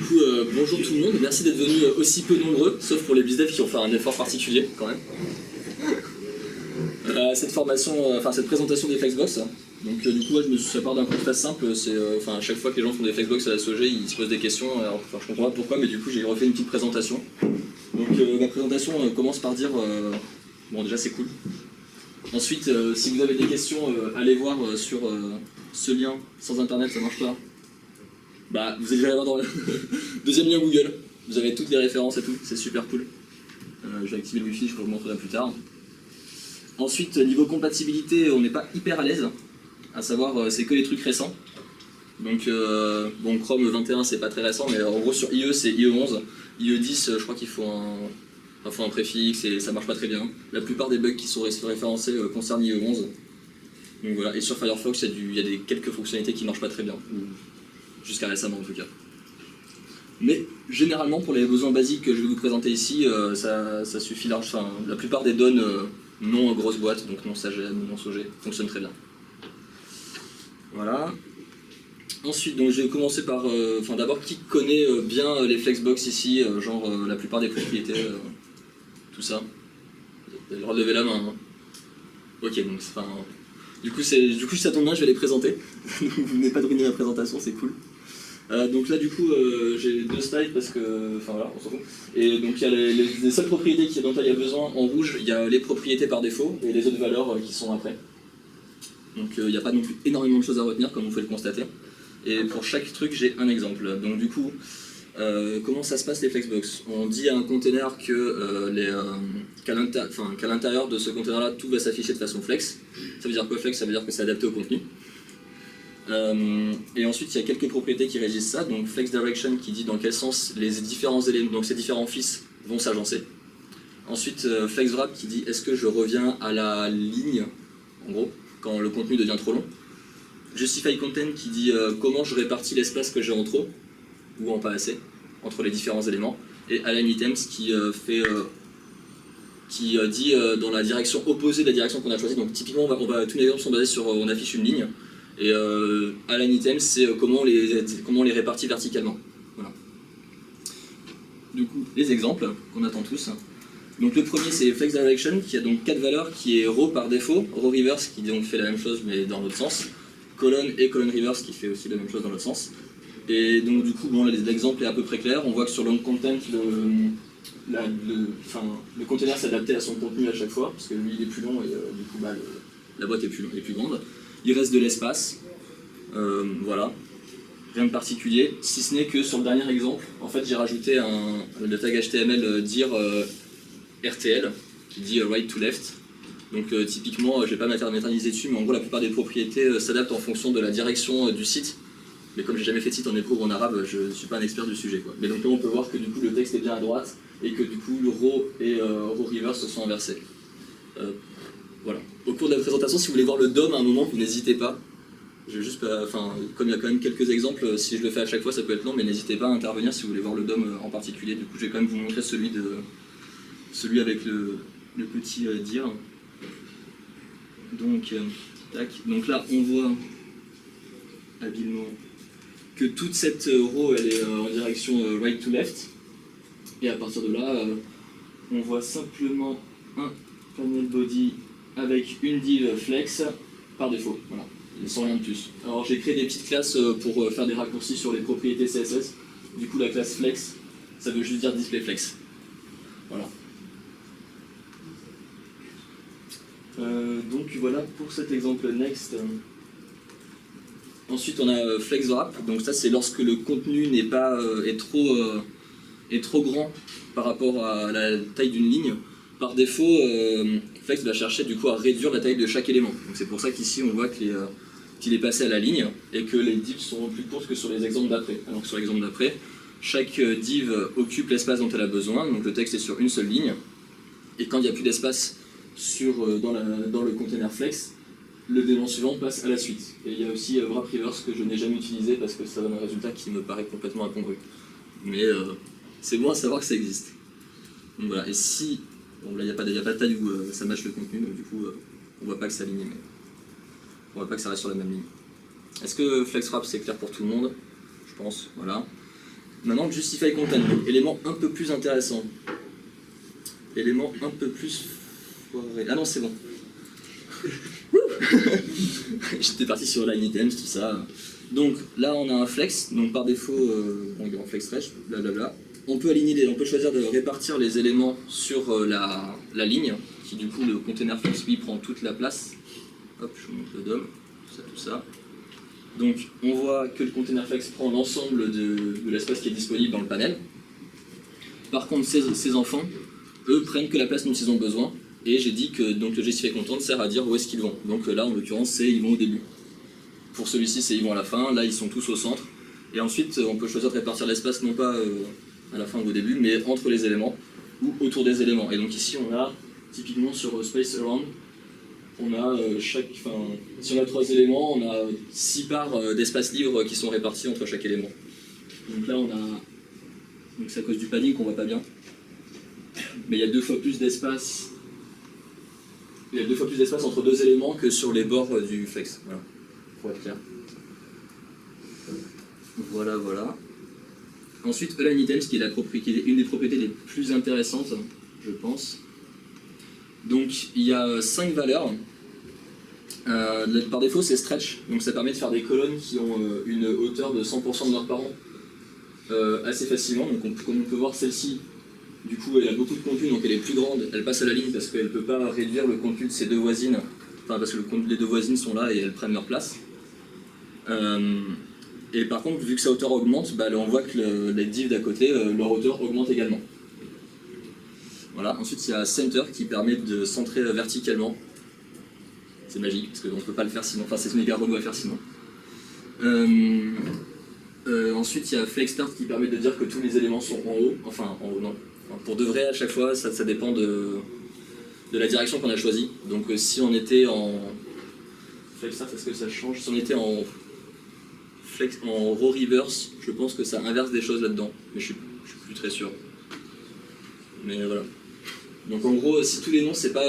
coup, bonjour tout le monde, merci d'être venus aussi peu nombreux, sauf pour les BizDev qui ont fait un effort particulier quand même. Cette formation, cette présentation des Flexbox. Donc du coup, ça part d'un constat simple, c'est à chaque fois que les gens font des Flexbox à la SOG, ils se posent des questions, alors je comprends pas pourquoi, mais du coup j'ai refait une petite présentation. Donc ma présentation commence par dire, bon déjà c'est cool. Ensuite, si vous avez des questions, allez voir sur ce lien, sans internet ça marche pas. Bah, vous allez aller voir dans le deuxième lien Google, vous avez toutes les références et tout, c'est super cool. Je vais activer le Wi-Fi, je vous montrerai plus tard. Ensuite, niveau compatibilité, on n'est pas hyper à l'aise, à savoir, c'est que les trucs récents. Donc, bon, Chrome 21, c'est pas très récent, mais en gros, sur IE, c'est IE 11. IE 10, je crois qu'il faut un préfixe et ça marche pas très bien. La plupart des bugs qui sont référencés concernent IE 11. Donc voilà, et sur Firefox, il y a quelques fonctionnalités qui marchent pas très bien. Jusqu'à récemment en tout cas. Mais généralement pour les besoins basiques que je vais vous présenter ici, ça suffit large. Enfin, la plupart des données non grosses boîtes, donc non SAGM, non SOG, fonctionnent très bien. Voilà. Ensuite, donc je vais commencer par, d'abord qui connaît bien les Flexbox ici, genre la plupart des propriétés, tout ça. Vous avez le droit de lever la main. Hein. Ok, donc du coup ça tombe bien, je vais les présenter. Vous venez pas de ruiner ma présentation, c'est cool. Donc là du coup j'ai deux slides parce que, voilà, on s'en fout. Et donc il y a les seules propriétés dont il y a besoin en rouge, il y a les propriétés par défaut et les autres valeurs qui sont après. Donc il n'y a pas non plus énormément de choses à retenir comme vous pouvez le constater. Et pour chaque truc j'ai un exemple. Donc du coup, comment ça se passe les Flexbox? On dit à un container qu'à l'intérieur de ce container là tout va s'afficher de façon flex. Ça veut dire quoi flex? Ça veut dire que c'est adapté au contenu. Et ensuite il y a quelques propriétés qui régissent ça, donc flex direction qui dit dans quel sens les différents éléments, donc ces différents fils vont s'agencer. Ensuite flex wrap qui dit est-ce que je reviens à la ligne, en gros, quand le contenu devient trop long. Justify content qui dit comment je répartis l'espace que j'ai en trop, ou en pas assez, entre les différents éléments. Et align items qui dit dans la direction opposée de la direction qu'on a choisie, donc typiquement tous les exemples sont basés sur on affiche une ligne. Et align item, c'est comment on les répartit verticalement. Voilà. Du coup, les exemples qu'on attend tous. Donc le premier c'est flex direction qui a donc 4 valeurs, qui est row par défaut, row reverse qui donc fait la même chose mais dans l'autre sens, colonne et colonne reverse qui fait aussi la même chose dans l'autre sens. Et donc du coup, bon, l'exemple est à peu près clair. On voit que sur long content, le container s'est adapté à son contenu à chaque fois, parce que lui il est plus long et du coup la boîte est plus grande. Il reste de l'espace, voilà, rien de particulier, si ce n'est que sur le dernier exemple, en fait j'ai rajouté le tag HTML dire RTL, qui dit right to left. Donc typiquement, je ne vais pas m'éterniser dessus, mais en gros la plupart des propriétés s'adaptent en fonction de la direction du site. Mais comme j'ai jamais fait de site en hébreu ou en arabe, je ne suis pas un expert du sujet, quoi. Mais donc là on peut voir que du coup le texte est bien à droite, et que du coup le row et row reverse se sont inversés. Voilà. Au cours de la présentation, si vous voulez voir le DOM à un moment, vous n'hésitez pas. Je vais juste, comme il y a quand même quelques exemples, si je le fais à chaque fois, ça peut être long, mais n'hésitez pas à intervenir si vous voulez voir le DOM en particulier. Du coup, je vais quand même vous montrer celui avec le petit dire. Donc, tac. Donc là, on voit habilement que toute cette row, elle est en direction right to left. Et à partir de là, on voit simplement un panel body avec une div flex par défaut, voilà, sans rien de plus. Alors j'ai créé des petites classes pour faire des raccourcis sur les propriétés CSS. Du coup la classe flex, ça veut juste dire display flex. Voilà. Donc voilà pour cet exemple next. Ensuite on a flex wrap, donc ça c'est lorsque le contenu est trop grand par rapport à la taille d'une ligne. Par défaut, Flex va chercher du coup à réduire la taille de chaque élément. Donc c'est pour ça qu'ici on voit qu'il est passé à la ligne et que les divs sont plus courtes que sur les exemples d'après. Alors que sur l'exemple d'après, chaque div occupe l'espace dont elle a besoin, donc le texte est sur une seule ligne. Et quand il n'y a plus d'espace dans le container Flex, le élément suivant passe à la suite. Et il y a aussi wrap reverse que je n'ai jamais utilisé parce que ça donne un résultat qui me paraît complètement incongru. Mais c'est bon à savoir que ça existe. Donc voilà, et si... Bon là il n'y a pas de taille où ça matche le contenu, donc du coup on voit pas que c'est aligné, mais on voit pas que ça reste sur la même ligne. Est-ce que FlexWrap c'est clair pour tout le monde? Je pense, voilà. Maintenant, justify content, donc élément un peu plus intéressant. Élément un peu plus foiré. Ah non, c'est bon. J'étais parti sur line items, tout ça. Donc là, on a un flex, donc par défaut, bon, il est en flex stretch, blablabla. On peut aligner, on peut choisir de répartir les éléments sur la ligne, qui du coup, le container flex, lui, prend toute la place. Hop, je vous montre le DOM, tout ça. Donc on voit que le container flex prend l'ensemble de l'espace qui est disponible dans le panel. Par contre, ces enfants, eux, prennent que la place dont ils ont besoin. Et j'ai dit que donc, le justify content sert à dire où est-ce qu'ils vont. Donc là, en l'occurrence, c'est ils vont au début. Pour celui-ci, c'est ils vont à la fin. Là, ils sont tous au centre. Et ensuite, on peut choisir de répartir l'espace, non pas à la fin ou au début, mais entre les éléments ou autour des éléments. Et donc ici, on a, typiquement sur Space Around, on a si on a 3 éléments, on a 6 parts d'espace libre qui sont répartis entre chaque élément. Donc là, on a... Donc c'est à cause du padding qu'on voit pas bien. Mais il y a 2 fois plus d'espace. Il y a 2 fois plus d'espace entre 2 éléments que sur les bords du flex. Voilà, pour être clair. Voilà. Ensuite, Align Items, qui est une des propriétés les plus intéressantes, je pense. Donc, il y a 5 valeurs. Par défaut, c'est stretch. Donc, ça permet de faire des colonnes qui ont une hauteur de 100% de leurs parents assez facilement. Donc, comme on peut voir, celle-ci, du coup, elle a beaucoup de contenu, donc elle est plus grande. Elle passe à la ligne parce qu'elle ne peut pas réduire le contenu de ses 2 voisines. Enfin, parce que les 2 voisines sont là et elles prennent leur place. Et par contre, vu que sa hauteur augmente, on voit que les divs d'à côté, leur hauteur augmente également. Voilà. Ensuite, il y a Center qui permet de centrer verticalement. C'est magique, parce qu'on ne peut pas le faire sinon. Enfin, c'est méga relou à faire sinon. Ensuite, il y a Flex Start qui permet de dire que tous les éléments sont en haut. Enfin, en haut, non. Enfin, pour de vrai, à chaque fois, ça dépend de la direction qu'on a choisie. Donc, si on était en... Flex Start, est-ce que ça change? Si on était en row reverse, je pense que ça inverse des choses là-dedans. Mais je suis plus très sûr. Mais voilà. Donc en gros, si tous les noms c'est pas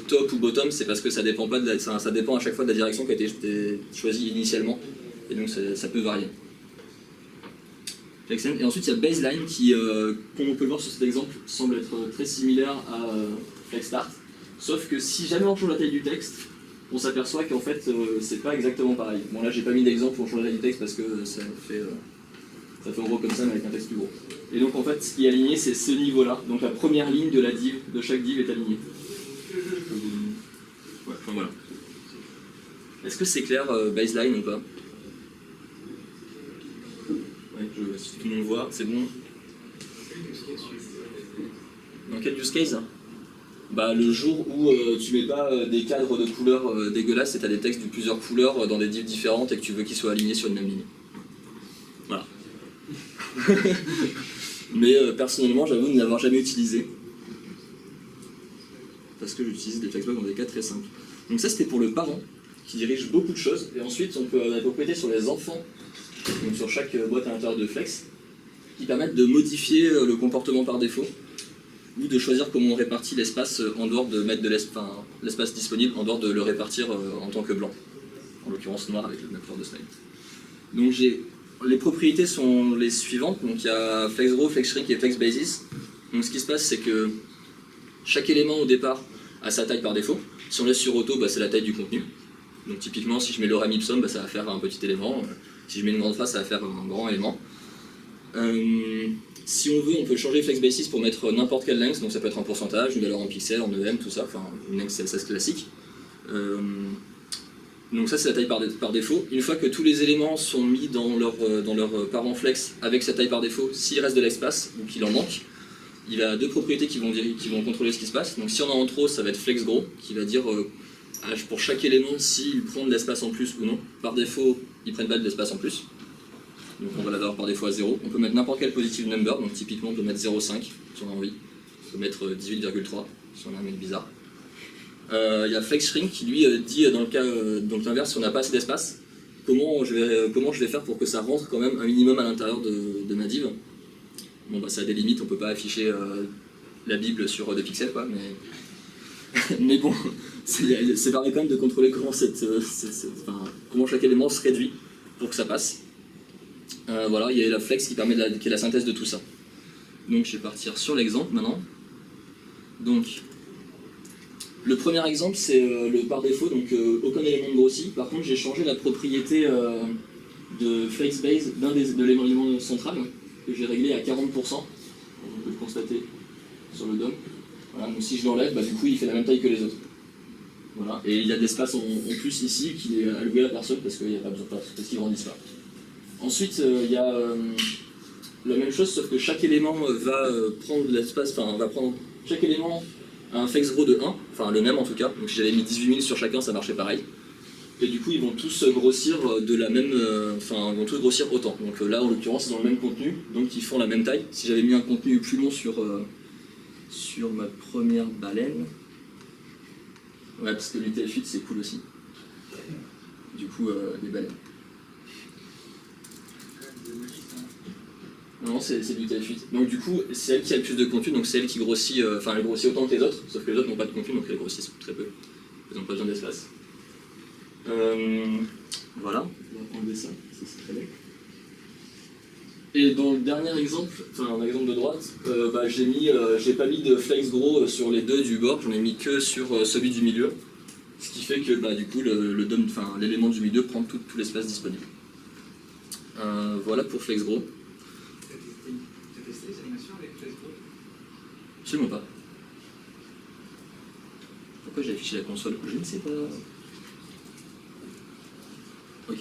top ou bottom, c'est parce que ça dépend pas ça dépend à chaque fois de la direction qui a été choisie initialement, et donc ça peut varier. Et ensuite il y a Baseline qui, comme on peut le voir sur cet exemple, semble être très similaire à FlexStart, sauf que si jamais on change la taille du texte, on s'aperçoit qu'en fait c'est pas exactement pareil. Bon là j'ai pas mis d'exemple pour changer la taille du texte parce que ça fait en gros comme ça mais avec un texte plus gros. Et donc en fait ce qui est aligné c'est ce niveau-là, donc la première ligne de la div, de chaque div est alignée. Ouais, enfin voilà. Est-ce que c'est clair baseline ou pas? Ouais, si tout le monde voit, c'est bon. Dans quel use case? Le jour où tu mets pas des cadres de couleurs dégueulasses et tu as des textes de plusieurs couleurs dans des divs différentes et que tu veux qu'ils soient alignés sur une même ligne. Voilà. Mais personnellement, j'avoue ne l'avoir jamais utilisé. Parce que j'utilise des flexblocks dans des cas très simples. Donc ça c'était pour le parent, qui dirige beaucoup de choses. Et ensuite on peut avoir des propriétés sur les enfants, donc sur chaque boîte à l'intérieur de Flex, qui permettent de modifier le comportement par défaut, ou de choisir comment on répartit l'espace en dehors de mettre de l'espace disponible, en dehors de le répartir en tant que blanc. En l'occurrence noir avec le même couleur de slide. Donc les propriétés sont les suivantes, donc il y a FlexRow, FlexShrink et FlexBasis. Donc ce qui se passe c'est que chaque élément au départ a sa taille par défaut. Si on laisse sur auto, c'est la taille du contenu. Donc typiquement si je mets l'orem ipsum, ça va faire un petit élément. Si je mets une grande phrase, ça va faire un grand élément. Si on veut, on peut changer FlexBasis pour mettre n'importe quelle length, donc ça peut être en pourcentage, une valeur en pixels, en EM, tout ça, enfin une length CSS classique. Donc ça c'est la taille par défaut. Une fois que tous les éléments sont mis dans leur parent flex avec sa taille par défaut, s'il reste de l'espace ou qu'il en manque, il a 2 propriétés qui vont contrôler ce qui se passe. Donc si on a en trop, ça va être FlexGrow, qui va dire pour chaque élément s'il prend de l'espace en plus ou non. Par défaut, ils prennent pas de l'espace en plus. Donc on va l'avoir par défaut à 0. On peut mettre n'importe quel positive number, donc typiquement on peut mettre 0,5 si on a envie. On peut mettre 18,3 si on a un mec bizarre. Il y a FlexShrink qui lui dit dans le cas donc l'inverse, si on n'a pas assez d'espace, comment je vais faire pour que ça rentre quand même un minimum à l'intérieur de ma div. Bon ça a des limites, on peut pas afficher la Bible sur 2 pixels quoi, mais bon, c'est permet quand même de contrôler comment chaque élément se réduit pour que ça passe. Voilà, il y a la flex qui est la synthèse de tout ça. Donc je vais partir sur l'exemple maintenant. Donc, le premier exemple c'est le par défaut, donc aucun élément ne grossit. Par contre j'ai changé la propriété de flexbase de l'élément central que j'ai réglé à 40%. On peut le constater sur le DOM. Voilà, donc si je l'enlève, du coup il fait la même taille que les autres. Voilà. Et il y a de l'espace en plus ici qui est alloué à personne parce qu'il n'y a pas besoin, parce qu'ils grandissent pas. Ensuite il y a la même chose sauf que chaque élément va prendre de l'espace, enfin va prendre chaque élément a un flex gros de 1, enfin le même en tout cas, donc si j'avais mis 18 000 sur chacun ça marchait pareil. Et du coup ils vont tous grossir de la même, enfin ils vont tous grossir autant. Donc là en l'occurrence ils ont le même contenu, donc ils font la même taille. Si j'avais mis un contenu plus long sur ma première baleine, ouais parce que l'UTF-8 c'est cool aussi. Du coup des baleines. Non, c'est du TF8. Donc du coup, c'est elle qui a le plus de contenu, donc c'est elle qui grossit, elle grossit autant que les autres, sauf que les autres n'ont pas de contenu, donc elles grossissent très peu. Elles n'ont pas besoin d'espace. Voilà, on va enlever ça, c'est très bien. Et dans le dernier exemple, enfin un exemple de droite, j'ai pas mis de flex gros sur les deux du bord, j'en ai mis que sur celui du milieu. Ce qui fait que du coup l'élément du milieu prend tout l'espace disponible. Voilà pour flex gros. Absolument pas. Pourquoi j'ai affiché la console? Je ne sais pas. Ok.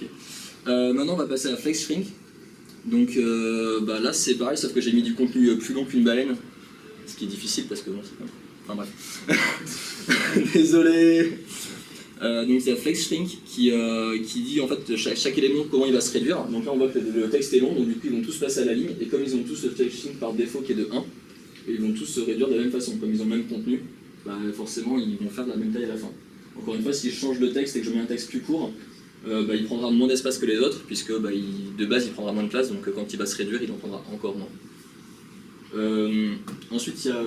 Maintenant on va passer à flex shrink. Donc là c'est pareil sauf que j'ai mis du contenu plus long qu'une baleine. Ce qui est difficile parce que bon c'est pas... Enfin bref. Désolé. Donc c'est la flex shrink qui dit en fait chaque élément comment il va se réduire. Donc là on voit que le texte est long, donc du coup ils vont tous passer à la ligne, et comme ils ont tous le flex shrink par défaut qui est de 1, ils vont tous se réduire de la même façon. Comme ils ont le même contenu, forcément ils vont faire de la même taille à la fin. Encore une fois, si je change de texte et que je mets un texte plus court, il prendra moins d'espace que les autres, puisque de base il prendra moins de place, donc quand il va se réduire, il en prendra encore moins. Ensuite il y a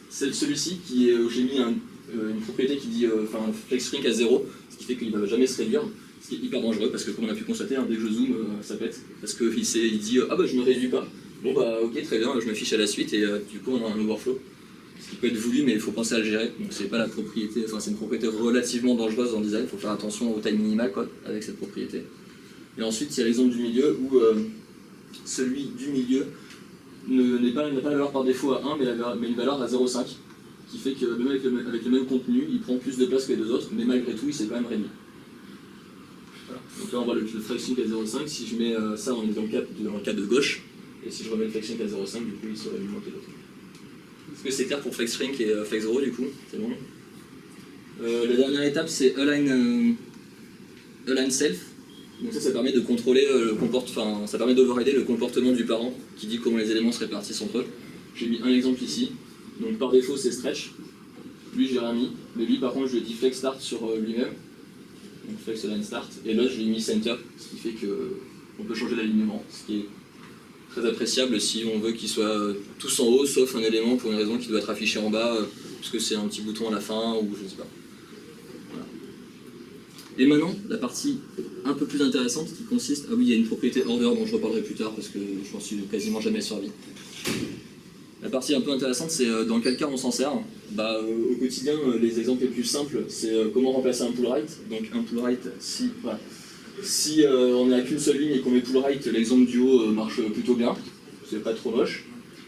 celui-ci où j'ai mis une propriété qui dit flex shrink à 0, ce qui fait qu'il ne va jamais se réduire, ce qui est hyper dangereux parce que comme on a pu constater, dès que je zoome, ça pète, parce qu'il dit je me réduis pas. Bon ok très bien, je m'affiche à la suite et du coup on a un overflow. Ce qui peut être voulu mais il faut penser à le gérer, donc c'est pas la propriété, c'est une propriété relativement dangereuse dans le design, il faut faire attention aux tailles minimales avec cette propriété. Et ensuite il y a l'exemple du milieu où celui du milieu n'a pas la valeur par défaut à 1 mais une valeur à 0,5. Qui fait que même avec le même contenu, il prend plus de place que les deux autres, mais malgré tout, il s'est quand même réduit. Voilà. Donc là, on voit le flex shrink à 0,5. Si je mets ça, on est dans le cas de gauche, et si je remets le flex shrink à 0,5, du coup, il se réduit moins que l'autre. Est-ce que c'est clair pour flex shrink et flex gros, du coup? C'est bon. La dernière étape, c'est align self. Donc ça permet de contrôler ça permet d'overrider le comportement du parent qui dit comment les éléments se répartissent entre eux. J'ai mis un exemple ici. Donc par défaut c'est stretch, lui j'ai rien mis, mais lui par contre je lui ai dit flex start sur lui-même, donc flex align start, et là je lui ai mis center, ce qui fait qu'on peut changer l'alignement, ce qui est très appréciable si on veut qu'ils soient tous en haut sauf un élément pour une raison qui doit être affiché en bas, parce que c'est un petit bouton à la fin ou je ne sais pas. Voilà. Et maintenant la partie un peu plus intéressante qui consiste, il y a une propriété order dont je reparlerai plus tard parce que je m'en suis quasiment jamais servi. La partie un peu intéressante, c'est dans quel cas on s'en sert. Au quotidien, les exemples les plus simples, c'est comment remplacer un pull right. Donc un pull right, si on n'a qu'une seule ligne et qu'on met pull right, l'exemple du haut marche plutôt bien, c'est pas trop moche.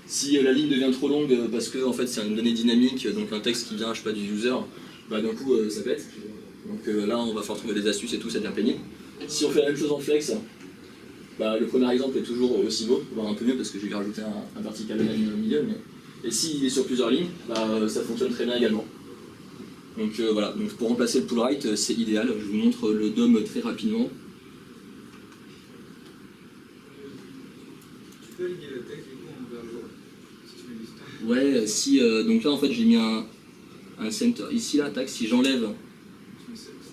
Si la ligne devient trop longue parce que en fait, c'est une donnée dynamique, donc un texte qui vient du user, d'un coup ça pète. Donc là, on va falloir trouver des astuces et tout, ça devient pénible. Si on fait la même chose en flex, le premier exemple est toujours aussi beau, voire un peu mieux parce que j'ai rajouté un vertical line au milieu, et s'il est sur plusieurs lignes, ça fonctionne très bien également. Donc voilà, donc pour remplacer le pull right, c'est idéal. Je vous montre le DOM très rapidement. Tu peux aligner le texte du coup en vers le haut, si tu mets du Ouais, donc là en fait j'ai mis un center ici là, tac, si j'enlève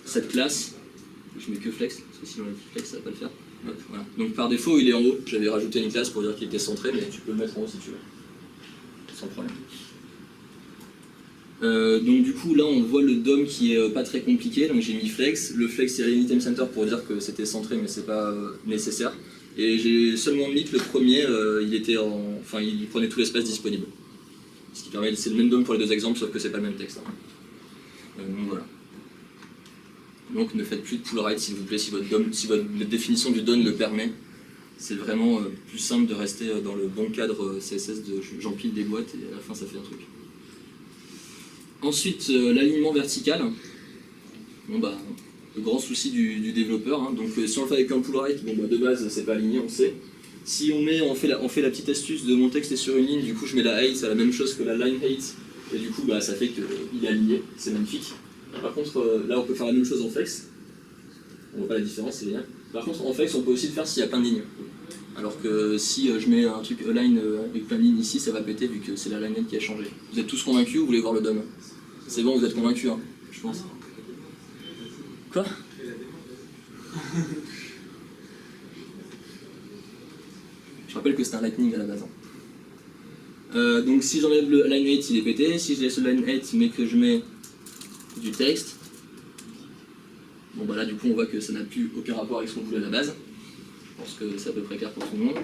cette classe, je mets que flex, parce que si j'enlève flex ça va pas le faire. Voilà. Donc par défaut il est en haut, j'avais rajouté une classe pour dire qu'il était centré, mais tu peux le mettre en haut si tu veux, sans problème. Donc du coup là on voit le DOM qui est pas très compliqué, donc j'ai mis flex, le flex c'est item center pour dire que c'était centré mais c'est pas nécessaire, Et j'ai seulement mis que le premier, il prenait tout l'espace disponible. Ce qui permet, c'est le même DOM pour les deux exemples, sauf que c'est pas le même texte. Donc voilà. Donc ne faites plus de pull right s'il vous plaît, si votre définition du DOM le permet. C'est vraiment plus simple de rester dans le bon cadre CSS de j'empile des boîtes et à la fin ça fait un truc. Ensuite, l'alignement vertical. Bon bah, le grand souci du développeur. Hein. Donc si on le fait avec un pull right, bon bah de base c'est pas aligné, on sait. Si on fait la petite astuce de mon texte est sur une ligne, du coup je mets la height, c'est la même chose que la line height, et du coup bah, ça fait qu'il est aligné, c'est magnifique. Par contre là on peut faire la même chose en flex, on voit pas la différence, c'est génial. Par contre en flex on peut aussi le faire s'il y a plein de lignes. Alors que si je mets un truc align avec plein de lignes ici, ça va péter vu que c'est la line qui a changé. Vous êtes tous convaincus ou vous voulez voir le DOM? C'est bon, vous êtes convaincus, hein, je pense. Quoi? Je rappelle que c'est un lightning à la base. Donc si j'enlève le line 8, il est pété. Si je laisse le line 8 mais que je mets du texte, bon bah là du coup on voit que ça n'a plus aucun rapport avec ce qu'on voulait à la base. Je pense que c'est à peu près clair pour tout le monde.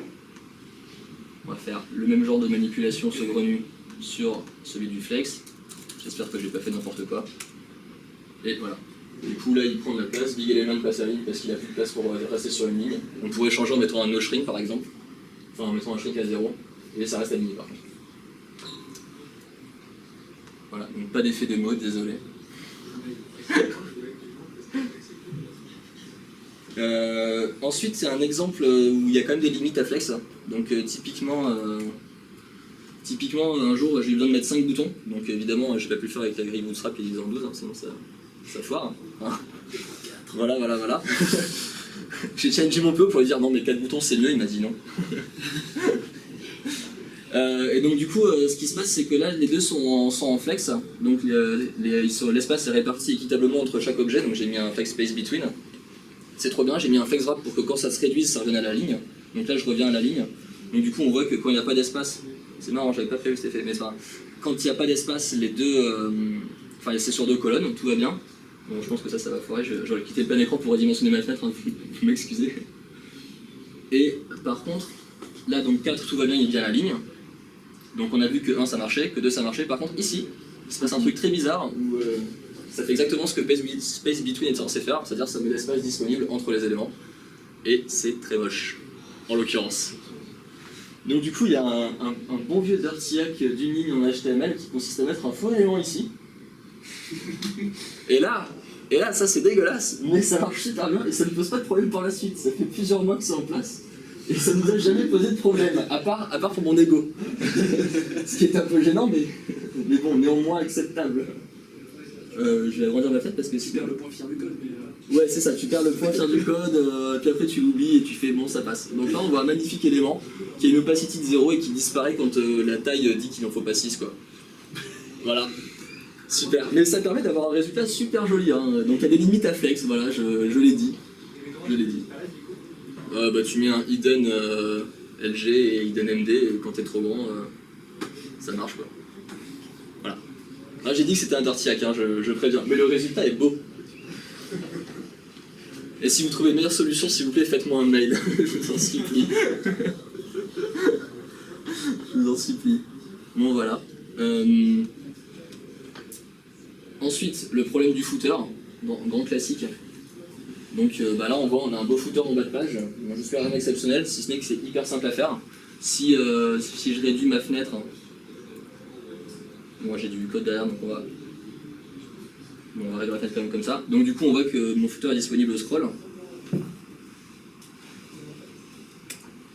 On va faire le même genre de manipulation saugrenue sur celui du flex. J'espère que j'ai pas fait n'importe quoi. Et voilà. Du coup là il prend de la place, big element passe à la ligne parce qu'il a plus de place pour rester sur une ligne. On pourrait changer en mettant un no shrink par exemple. Enfin en mettant un shrink à 0. Et ça reste aligné par contre. Voilà, donc pas d'effet de mode, désolé. Ensuite, c'est un exemple où il y a quand même des limites à flex. Donc typiquement, un jour j'ai eu besoin de mettre 5 boutons. Donc évidemment, j'ai pas pu le faire avec la grille Bootstrap et en 12, hein, sinon ça foire. Hein. Voilà. J'ai challengé mon peu pour lui dire non, mais 4 boutons c'est mieux, il m'a dit non. Et donc du coup, ce qui se passe, c'est que là, les deux sont en flex. Donc l'espace est réparti équitablement entre chaque objet. Donc j'ai mis un flex space between. C'est trop bien, j'ai mis un flex wrap pour que quand ça se réduise, ça revienne à la ligne. Donc là, je reviens à la ligne. Donc du coup, on voit que quand il n'y a pas d'espace, c'est marrant, j'avais pas prévu cet effet, mais enfin, quand il n'y a pas d'espace, les deux, enfin c'est sur 2 colonnes, tout va bien. Bon, je pense que ça va foirer. J'aurais quitté le plein écran pour redimensionner ma fenêtre, hein, vous m'excusez. Et par contre, là donc 4, tout va bien, il est bien à la ligne. Donc on a vu que 1 ça marchait, que 2 ça marchait. Par contre ici, il se passe un truc très bizarre où ça fait exactement ce que Space Between est censé faire, c'est-à-dire ça met l'espace disponible entre les éléments. Et c'est très moche, en l'occurrence. Donc du coup il y a un bon vieux dirty hack d'une ligne en HTML qui consiste à mettre un faux élément ici. Et là ça c'est dégueulasse, mais ça marche super bien et ça ne pose pas de problème par la suite. Ça fait plusieurs mois que c'est en place. Et ça ne nous a jamais posé de problème, à part pour mon ego. Ce qui est un peu gênant, mais bon, néanmoins acceptable. Je vais agrandir ma fenêtre parce que si... Tu perds le point fier du code, mais... Ouais, c'est ça, tu perds le point fier du code, puis après tu l'oublies et tu fais bon, ça passe. Donc là, on voit un magnifique élément qui a une opacity de 0 et qui disparaît quand la taille dit qu'il en faut pas 6, quoi. Voilà. Super. Mais ça permet d'avoir un résultat super joli, hein. Donc il y a des limites à flex, voilà, je l'ai dit. Je l'ai dit. Bah tu mets un hidden LG et hidden MD et quand t'es trop grand, ça marche quoi. Voilà. Ah, j'ai dit que c'était un dirty hack, hein, je préviens, mais le résultat est beau. Et si vous trouvez une meilleure solution, s'il vous plaît, faites-moi un mail, je vous en supplie. Je vous en supplie. Bon voilà. Ensuite, le problème du footer, grand classique. Donc bah là on voit, on a un beau footer en bas de page, bon, jusqu'à rien exceptionnel, si ce n'est que c'est hyper simple à faire. Si je réduis ma fenêtre, moi j'ai du code derrière donc on va réduire la fenêtre quand même comme ça. Donc du coup on voit que mon footer est disponible au scroll.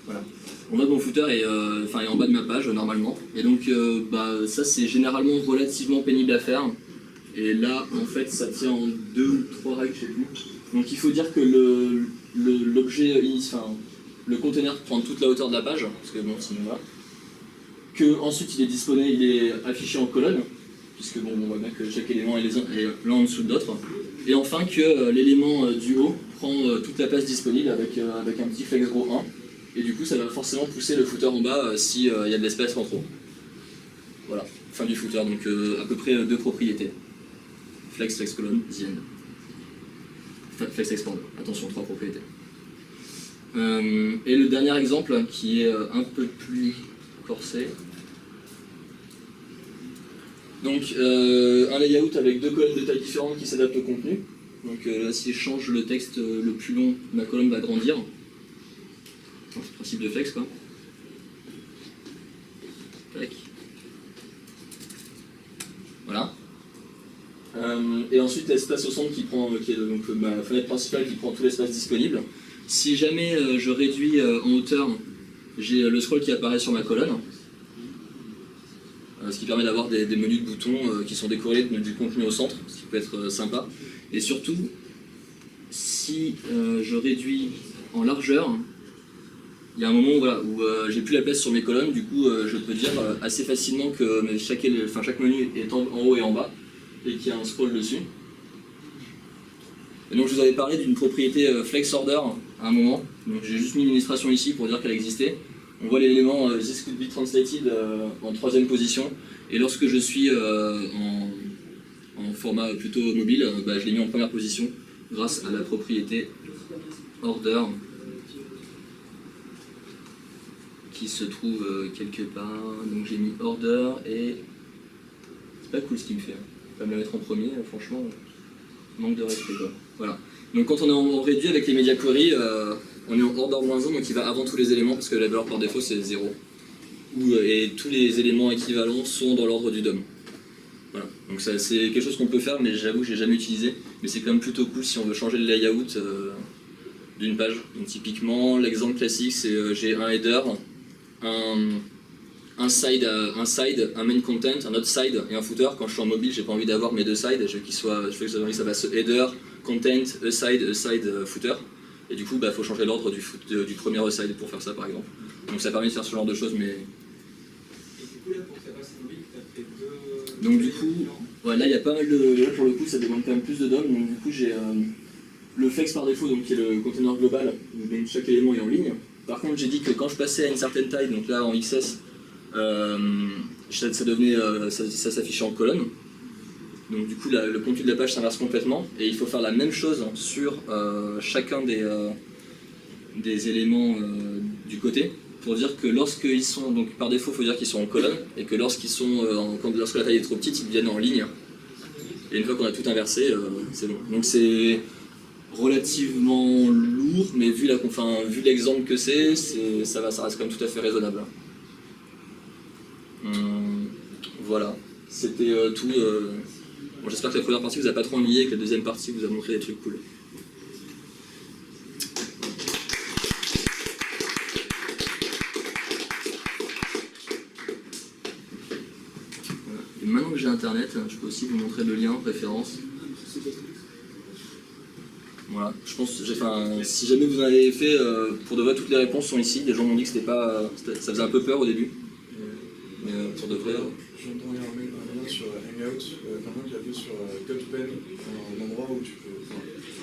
Voilà. On voit que mon footer est en bas de ma page normalement. Et donc ça c'est généralement relativement pénible à faire. Et là en fait ça tient en 2 ou 3 règles, je sais plus. Donc il faut dire que l'objet, le container prend toute la hauteur de la page, parce que bon, sinon voilà. Que ensuite il est affiché en colonne, puisque bon, on voit bien que chaque élément est l'un en dessous de l'autre. Et enfin que l'élément du haut prend toute la place disponible avec un petit flex gros 1. Et du coup ça va forcément pousser le footer en bas s'il y a de l'espace en trop. Voilà, fin du footer, donc à peu près 2 propriétés. Flex colonne, the end. Flex expand, attention, 3 propriétés. Et le dernier exemple qui est un peu plus corsé. Donc un layout avec deux colonnes de taille différentes qui s'adaptent au contenu. Donc là, si je change le texte le plus long, ma colonne va grandir. C'est le principe de flex, quoi. Tac. Voilà. Et ensuite l'espace au centre qui est donc ma fenêtre principale qui prend tout l'espace disponible. Si jamais je réduis en hauteur, j'ai le scroll qui apparaît sur ma colonne. Ce qui permet d'avoir des menus de boutons qui sont décorés du contenu au centre, ce qui peut être sympa. Et surtout, si je réduis en largeur, il y a un moment où j'ai plus la place sur mes colonnes, du coup je peux dire assez facilement que chaque menu est en haut et en bas, et qu'il y a un scroll dessus. Et donc je vous avais parlé d'une propriété flex order à un moment, donc j'ai juste mis une illustration ici pour dire qu'elle existait. On voit l'élément this could be translated en troisième position, et lorsque je suis en format plutôt mobile, je l'ai mis en première position grâce à la propriété order qui se trouve quelque part. Donc j'ai mis order et c'est pas cool ce qu'il me fait. Pas me la mettre en premier, franchement, manque de respect quoi. Voilà. Donc quand on est en réduit avec les media query, on est en order -1, donc il va avant tous les éléments parce que la valeur par défaut c'est 0. Et tous les éléments équivalents sont dans l'ordre du DOM. Voilà. Donc c'est quelque chose qu'on peut faire, mais j'avoue que je l'ai jamais utilisé. Mais c'est quand même plutôt cool si on veut changer le layout d'une page. Donc typiquement, l'exemple classique c'est j'ai un header, un side, un main content, un autre side et un footer. Quand je suis en mobile, j'ai pas envie d'avoir mes deux sides, je veux que ça fasse header, content, side, footer. Et du coup, faut changer l'ordre du premier side pour faire ça par exemple. Donc ça permet de faire ce genre de choses, mais... Et du coup là, pour que ça passe mobile, tu as fait deux... Donc du coup, ouais, là il y a pas mal de... Là pour le coup, ça demande quand même plus de DOM, donc du coup j'ai le flex par défaut, donc qui est le container global, donc chaque élément est en ligne. Par contre, j'ai dit que quand je passais à une certaine taille, donc là en XS, ça s'affichait en colonne. Donc du coup, le contenu de la page s'inverse complètement, et il faut faire la même chose sur chacun des éléments du côté, pour dire que lorsqu'ils sont, donc par défaut, il faut dire qu'ils sont en colonne, et que lorsque la taille est trop petite, ils viennent en ligne. Et une fois qu'on a tout inversé, c'est bon. Donc c'est relativement lourd, mais vu l'exemple que ça reste quand même tout à fait raisonnable. Voilà, c'était tout. Bon, j'espère que la première partie vous a pas trop ennuyé et que la deuxième partie vous a montré des trucs cool. Voilà. Et maintenant que j'ai internet, je peux aussi vous montrer le lien, référence. Voilà, je pense, si jamais vous en avez fait, pour de vrai, toutes les réponses sont ici. Des gens m'ont dit que ça faisait un peu peur au début. Mais pour de vrai... Je viens d'envoyer un mail sur Hangout, quelqu'un qui a vu sur CodePen, un endroit où tu peux...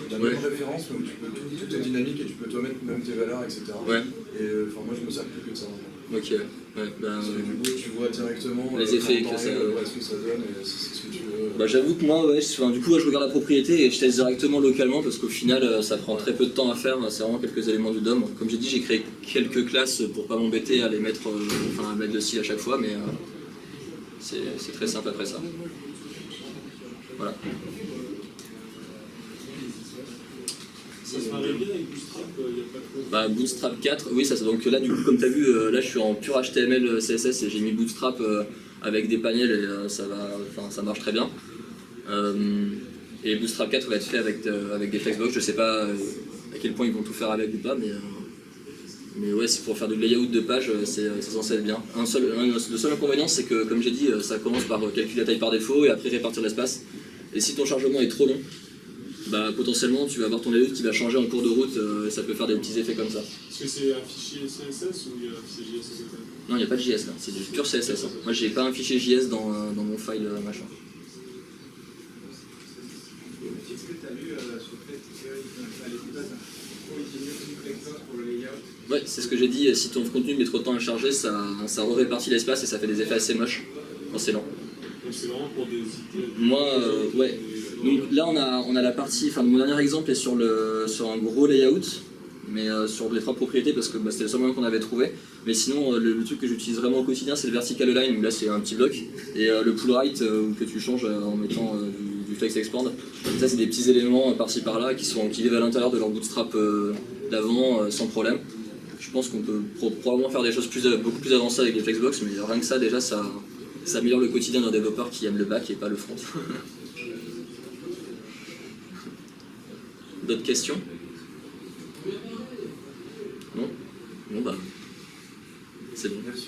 la même référence, mais où tu peux tout est dynamique et tu peux toi mettre même tes valeurs, etc. Ouais. Et moi je me sers plus que de ça. Ok, ouais, du coup tu vois directement les effets que ce que ça donne et c'est ce que tu veux. J'avoue que moi, du coup, je regarde la propriété et je teste directement localement parce qu'au final, ça prend très peu de temps à faire, c'est vraiment quelques éléments du DOM. Comme j'ai dit, j'ai créé quelques classes pour pas m'embêter à les mettre, à mettre le style à chaque fois, mais c'est très simple après ça. Voilà. Ça se marie bien avec Bootstrap, il n'y a pas trop... Bootstrap 4, oui, donc là, du coup, comme tu as vu, là je suis en pur HTML, CSS et j'ai mis Bootstrap avec des panels et ça marche très bien. Et Bootstrap 4 va être fait avec des Flexbox, je sais pas à quel point ils vont tout faire avec ou pas, mais ouais, c'est pour faire du layout de page, c'est censé être bien. Le seul inconvénient, c'est que, comme j'ai dit, ça commence par calculer la taille par défaut et après répartir l'espace. Et si ton chargement est trop long, potentiellement tu vas avoir ton layout qui va changer en cours de route, ça peut faire des petits effets comme ça. Est-ce que c'est un fichier CSS ou il y a un fichier JS au côté? Non, il n'y a pas de JS là, c'est du pur CSS. Moi j'ai pas un fichier JS dans mon file machin. Est-ce que tu as vu sur le fait qu'à l'épisode, pour utiliser une Flexbox pour le layout? Ouais, c'est ce que j'ai dit, si ton contenu met trop de temps à charger, ça répartit l'espace et ça fait des effets assez moches quand c'est lent. Donc c'est vraiment pour des idées. Moi, ouais. Donc là on a la partie, mon dernier exemple est sur un gros layout, mais sur les 3 propriétés parce que c'était le seul moyen qu'on avait trouvé. Mais sinon, le truc que j'utilise vraiment au quotidien, c'est le vertical align, où là c'est un petit bloc, et le pull right que tu changes en mettant du flex expand. Ça, c'est des petits éléments par-ci par-là qui vivent à l'intérieur de leur bootstrap d'avant sans problème. Je pense qu'on peut probablement faire des choses beaucoup plus avancées avec des flexbox, mais rien que ça, déjà, ça améliore le quotidien d'un développeur qui aime le back et pas le front. D'autres questions? Non? Bon bah, c'est bon. Merci.